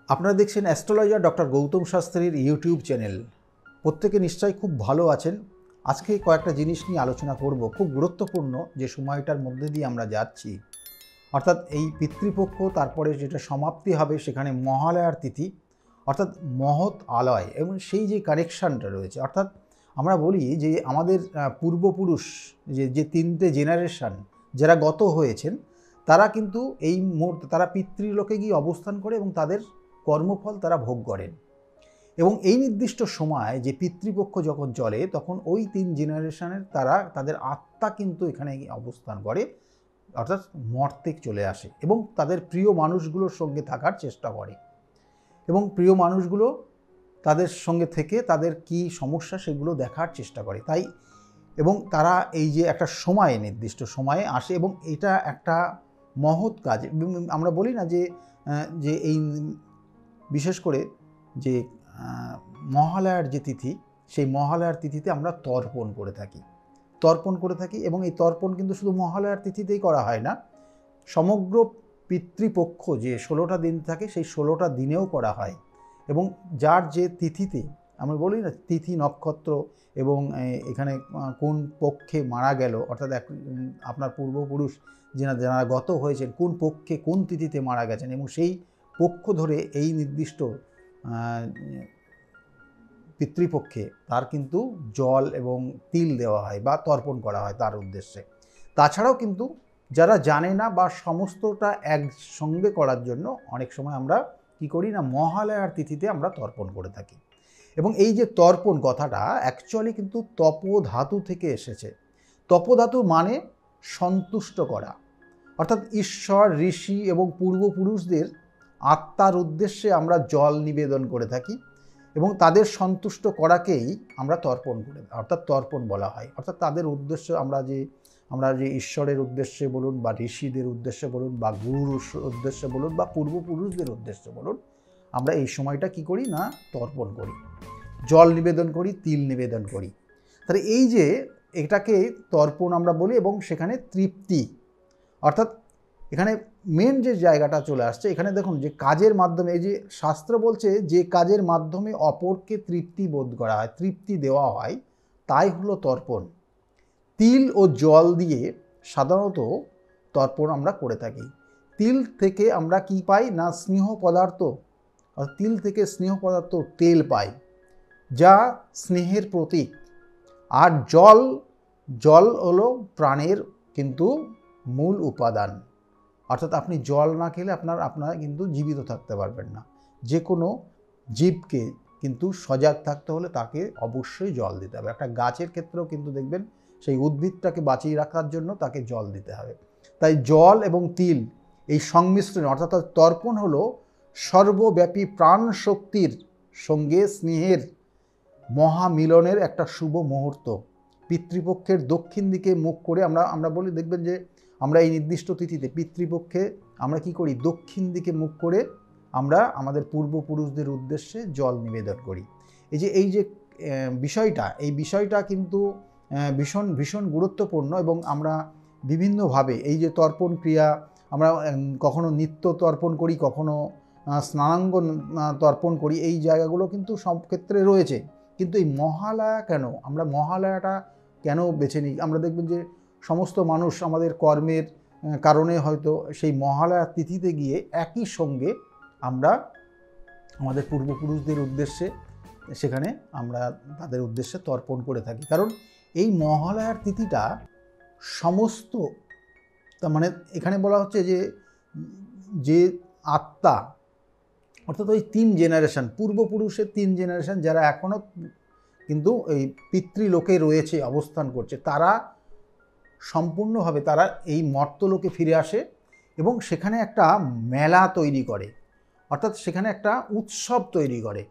আপনারা দেখছেন astrologer doctor Gautam শাস্ত্রীর ইউটিউব চ্যানেল। প্রত্যেকে নিশ্চয়ই খুব ভালো আছেন। আজকে কয়েকটা জিনিস নিয়ে আলোচনা করব, খুব গুরুত্বপূর্ণ যে সময়টার মধ্যে দিয়ে আমরা যাচ্ছি, অর্থাৎ এই পিতৃপক্ষ, তারপরে যেটা সমাপ্তি হবে সেখানে মহালয়ার তিথি, অর্থাৎ মহৎ আলয়, এবং সেই যে কানেকশানটা রয়েছে, অর্থাৎ আমরা বলি যে আমাদের পূর্বপুরুষ যে তিনটে জেনারেশান যারা গত হয়েছেন, তারা কিন্তু এই মুহূর্তে তারা পিতৃলোকে গিয়ে অবস্থান করে এবং তাদের কর্মফল তারা ভোগ করেন। এবং এই নির্দিষ্ট সময় যে পিতৃপক্ষ যখন চলে, তখন ওই তিন জেনারেশনের তাদের আত্মা কিন্তু এখানে অবস্থান করে, অর্থাৎ মর্তে চলে আসে এবং তাদের প্রিয় মানুষগুলোর সঙ্গে থাকার চেষ্টা করে, এবং প্রিয় মানুষগুলো তাদের সঙ্গে থেকে তাদের কি সমস্যা সেগুলো দেখার চেষ্টা করে। তাই এবং তারা এই যে একটা সময়ে, নির্দিষ্ট সময়ে আসে, এবং এটা একটা মহৎ কাজ। আমরা বলি না যে এই বিশেষ করে যে মহালয়ার যে তিথি, সেই মহালয়ার তিথিতে আমরা তর্পণ করে থাকি, এবং এই তর্পণ কিন্তু শুধু মহালয়ার তিথিতেই করা হয় না, সমগ্র পিতৃপক্ষ যে 16টা দিন থাকে সেই 16টা দিনেও করা হয়। এবং যার যে তিথিতে, আমরা বলি না তিথি নক্ষত্র, এবং এখানে কোন পক্ষে মারা গেল, অর্থাৎ আপনার পূর্বপুরুষ যারা গত হয়েছেন কোন পক্ষে কোন তিথিতে মারা গেছেন, এবং সেই পক্ষ ধরে এই নির্দিষ্ট পিতৃপক্ষে তার কিন্তু জল এবং তিল দেওয়া হয় বা তর্পণ করা হয় তার উদ্দেশ্যে। তাছাড়াও কিন্তু যারা জানে না বা সমস্তটা একসঙ্গে করার জন্য অনেক সময় আমরা কি করি না, মহালয়ার তিথিতে আমরা তর্পণ করে থাকি। এবং এই যে তর্পণ কথাটা অ্যাকচুয়ালি কিন্তু তপোধাতু থেকে এসেছে। তপোধাতু মানে সন্তুষ্ট করা, অর্থাৎ ঈশ্বর, ঋষি এবং পূর্বপুরুষদের আত্মার উদ্দেশ্যে আমরা জল নিবেদন করে থাকি, এবং তাদের সন্তুষ্ট করাকেই আমরা তর্পণ করে, অর্থাৎ তর্পণ বলা হয়। অর্থাৎ তাদের উদ্দেশ্য আমরা যে ঈশ্বরের উদ্দেশ্যে বলুন, বা ঋষিদের উদ্দেশ্যে বলুন, বা গুরুর উদ্দেশ্যে বলুন, বা পূর্বপুরুষদের উদ্দেশ্যে বলুন, আমরা এই সময়টা কি করি না, তর্পণ করি, জল নিবেদন করি, তিল নিবেদন করি। তাহলে এই যে এটাকে তর্পণ আমরা বলি, এবং সেখানে তৃপ্তি, অর্থাৎ এখানে মেন যে জায়গাটা চলে আসছে, এখানে দেখুন যে কাজের মাধ্যমে, এই যে শাস্ত্র বলছে যে কাজের মাধ্যমে অপরকে তৃপ্তি বোধ করা হয়, তৃপ্তি দেওয়া হয়, তাই হলো তর্পণ। তিল ও জল দিয়ে সাধারণত তর্পণ আমরা করে থাকি। তিল থেকে আমরা কি পাই না, স্নেহ পদার্থ, তিল থেকে স্নেহ পদার্থ তেল পাই, যা স্নেহের প্রতীক। আর জল হলো প্রাণের কিন্তু মূল উপাদান, অর্থাৎ আপনি জল না খেলে আপনারা কিন্তু জীবিত থাকতে পারবেন না। যে কোনো জীবকে কিন্তু সজাগ থাকতে হলে তাকে অবশ্যই জল দিতে হবে। একটা গাছের ক্ষেত্রেও কিন্তু দেখবেন সেই উদ্ভিদটাকে বাঁচিয়ে রাখার জন্য তাকে জল দিতে হবে। তাই জল এবং তিল এই সংমিশ্রণ, অর্থাৎ তর্পণ হলো সর্বব্যাপী প্রাণ শক্তির সঙ্গে স্নেহের মহামিলনের একটা শুভ মুহূর্ত। পিতৃপক্ষের দক্ষিণ দিকে মুখ করে আমরা বলি, দেখবেন যে আমরা এই নির্দিষ্ট তিথিতে পিতৃপক্ষে আমরা কি করি, দক্ষিণ দিকে মুখ করে আমরা আমাদের পূর্বপুরুষদের উদ্দেশ্যে জল নিবেদন করি। এই যে বিষয়টা কিন্তু ভীষণ ভীষণ গুরুত্বপূর্ণ। এবং আমরা বিভিন্নভাবে এই যে তর্পণ ক্রিয়া, আমরা কখনো নিত্য তর্পণ করি, কখনো স্নানাঙ্গ তর্পণ করি, এই জায়গাগুলো কিন্তু সব ক্ষেত্রে রয়েছে। কিন্তু এই মহালয়া কেন, আমরা মহালয়াটা কেন বেছে নিই? আমরা দেখবেন যে সমস্ত মানুষ আমাদের কর্মের কারণে হয়তো সেই মহালয়ার তিথিতে গিয়ে একই সঙ্গে আমরা আমাদের পূর্বপুরুষদের উদ্দেশ্যে সেখানে আমরা তাদের উদ্দেশ্যে তর্পণ করে থাকি। কারণ এই মহালয়ার তিথিটা সমস্ত, তার মানে এখানে বলা হচ্ছে যে আত্মা, অর্থাৎ ওই 3 জেনারেশন, পূর্বপুরুষের 3 জেনারেশন যারা এখনও কিন্তু এই পিতৃলোকে রয়েছে, অবস্থান করছে, তারা সম্পূর্ণভাবে তারা এই মর্তলোকে ফিরে আসে এবং সেখানে একটা মেলা তৈরি করে, অর্থাৎ সেখানে একটা উৎসব তৈরি করে,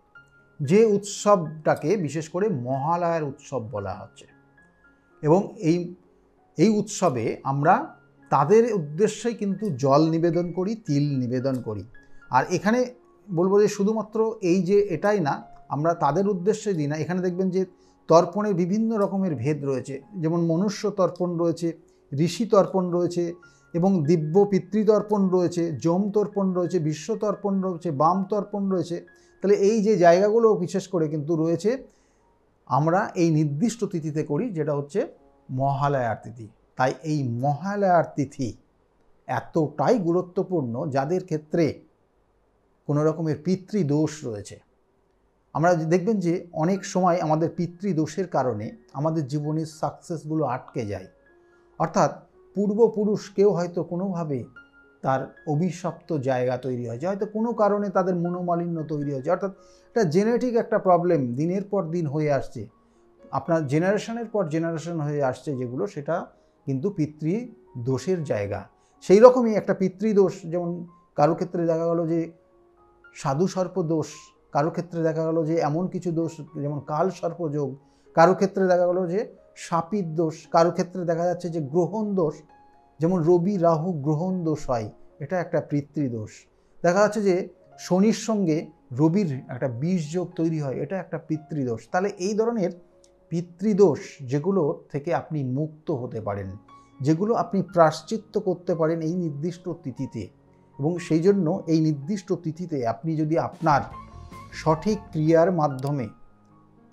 যে উৎসবটাকে বিশেষ করে মহালয়ার উৎসব বলা হচ্ছে। এবং এই উৎসবে আমরা তাদের উদ্দেশ্যেই কিন্তু জল নিবেদন করি, তিল নিবেদন করি। আর এখানে বলবো যে শুধুমাত্র এই যে এটাই না, আমরা তাদের উদ্দেশ্যে দিই না। এখানে দেখবেন যে তর্পণের বিভিন্ন রকমের ভেদ রয়েছে, যেমন মনুষ্য তর্পণ রয়েছে, ঋষি তর্পণ রয়েছে, এবং দিব্য পিতৃতর্পণ রয়েছে, যম তর্পণ রয়েছে, বিশ্বতর্পণ রয়েছে, বাম তর্পণ রয়েছে। তাহলে এই যে জায়গাগুলো বিশেষ করে কিন্তু রয়েছে, আমরা এই নির্দিষ্ট তিথিতে করি, যেটা হচ্ছে মহালয়ার তিথি। তাই এই মহালয়ার তিথি এতটাই গুরুত্বপূর্ণ, যাদের ক্ষেত্রে কোনো রকমের পিতৃদোষ রয়েছে। আমরা দেখবেন যে অনেক সময় আমাদের পিতৃদোষের কারণে আমাদের জীবনের সাকসেসগুলো আটকে যায়। অর্থাৎ পূর্বপুরুষ কেউ হয়তো কোনোভাবে তার অভিশপ্ত জায়গা তৈরি হয়েছে, হয়তো কোনো কারণে তাদের মনোমালিন্য তৈরি হয়েছে, অর্থাৎ এটা জেনেটিক একটা প্রবলেম দিনের পর দিন হয়ে আসছে, আপনার জেনারেশনের পর জেনারেশন হয়ে আসছে যেগুলো, সেটা কিন্তু পিতৃদোষের জায়গা। সেই রকমই একটা পিতৃদোষ, যেমন কারো ক্ষেত্রে দেখা গেল যে সাধু সর্প দোষ, কারো ক্ষেত্রে দেখা গেল যে এমন কিছু দোষ যেমন কাল সর্পযোগ, কারো ক্ষেত্রে দেখা গেল যে শাপিত দোষ, কারো ক্ষেত্রে দেখা যাচ্ছে যে গ্রহণ দোষ, যেমন রবি রাহু গ্রহণ দোষ হয়, এটা একটা পিতৃদোষ। দেখা যাচ্ছে যে শনির সঙ্গে রবির একটা বিষ যোগ তৈরি হয়, এটা একটা পিতৃদোষ। তাহলে এই ধরনের পিতৃদোষ যেগুলো থেকে আপনি মুক্ত হতে পারেন, যেগুলো আপনি প্রায়শ্চিত্ত করতে পারেন এই নির্দিষ্ট তিথিতে, এবং সেই জন্য এই নির্দিষ্ট তিথিতে আপনি যদি আপনার সঠিক ক্রিয়ার মাধ্যমে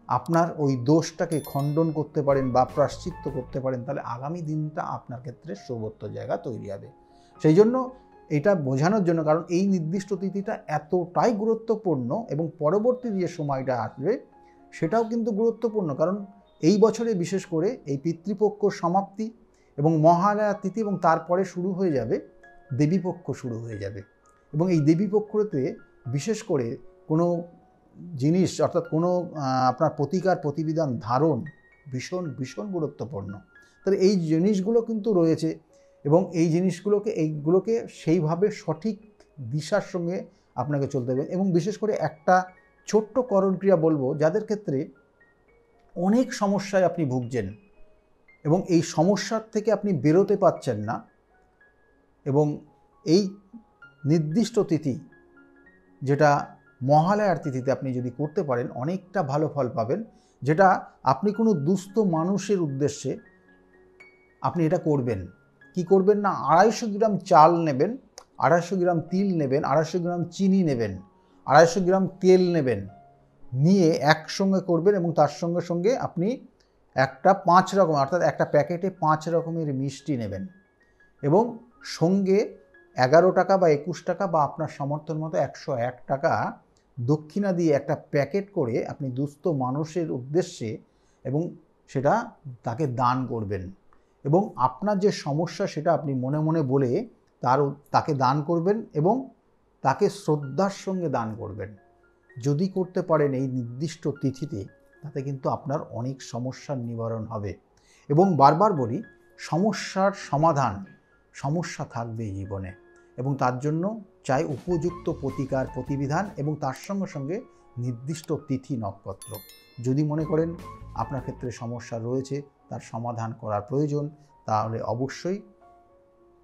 আপনার ওই দোষটাকে খণ্ডন করতে পারেন বা প্রায়শ্চিত্ত করতে পারেন, তাহলে আগামী দিনটা আপনার ক্ষেত্রে শুভত্ব জায়গা তৈরি হবে। সেই জন্য এটা বোঝানোর জন্য, কারণ এই নির্দিষ্ট তিথিটা এতটাই গুরুত্বপূর্ণ এবং পরবর্তী যে সময়টা আসবে সেটাও কিন্তু গুরুত্বপূর্ণ, কারণ এই বছরে বিশেষ করে এই পিতৃপক্ষ সমাপ্তি এবং মহালয়া তিথি, এবং তারপরে শুরু হয়ে যাবে দেবীপক্ষ শুরু হয়ে যাবে। এবং এই দেবীপক্ষতে বিশেষ করে কোনো জিনিস, অর্থাৎ কোনো আপনার প্রতিকার প্রতিবিধান ধারণ ভীষণ ভীষণ গুরুত্বপূর্ণ। তাহলে এই জিনিসগুলো কিন্তু রয়েছে, এবং এই এইগুলোকে সেইভাবে সঠিক দিশার সঙ্গে আপনাকে চলতে হবে। এবং বিশেষ করে একটা ছোট্ট করণ ক্রিয়া বলবো, যাদের ক্ষেত্রে অনেক সমস্যায় আপনি ভুগছেন এবং এই সমস্যার থেকে আপনি বেরোতে পারছেন না, এবং এই নির্দিষ্ট তিথি যেটা মহালয়ার তিথিতে আপনি যদি করতে পারেন, অনেকটা ভালো ফল পাবেন। যেটা আপনি কোনো দুস্থ মানুষের উদ্দেশ্যে আপনি এটা করবেন। কি করবেন না, 250 গ্রাম চাল নেবেন, 250 গ্রাম তিল নেবেন, 250 গ্রাম চিনি নেবেন, 250 গ্রাম তেল নেবেন, নিয়ে একসঙ্গে করবেন, এবং তার সঙ্গে সঙ্গে আপনি একটা 5 রকম, অর্থাৎ একটা প্যাকেটে 5 রকমের মিষ্টি নেবেন, এবং সঙ্গে 11 টাকা বা 21 টাকা বা আপনার সামর্থ্যের মতো 101 টাকা দক্ষিণা দিয়ে একটা প্যাকেট করে আপনি দুস্থ মানুষের উদ্দেশ্যে, এবং সেটা তাকে দান করবেন। এবং আপনার যে সমস্যা সেটা আপনি মনে মনে বলে তাকে দান করবেন, এবং তাকে শ্রদ্ধার সঙ্গে দান করবেন। যদি করতে পারেন এই নির্দিষ্ট তিথিতে, তাতে কিন্তু আপনার অনেক সমস্যার নিবারণ হবে। এবং বারবার বলি, সমস্যার সমাধান, সমস্যা থাকবে জীবনে, এবং তার জন্য চাই উপযুক্ত প্রতিকার প্রতিবিধান, এবং তার সঙ্গে সঙ্গে নির্দিষ্ট তিথি নক্ষত্র। যদি মনে করেন আপনার ক্ষেত্রে সমস্যা রয়েছে, তার সমাধান করার প্রয়োজন, তাহলে অবশ্যই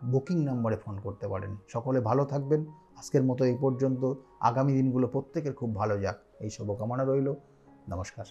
বুকিং নম্বরে ফোন করতে পারেন। সকলে ভালো থাকবেন। আজকের মতো এই পর্যন্ত। আগামী দিনগুলো প্রত্যেকের খুব ভালো যাক, এই শুভকামনা রইল। নমস্কার।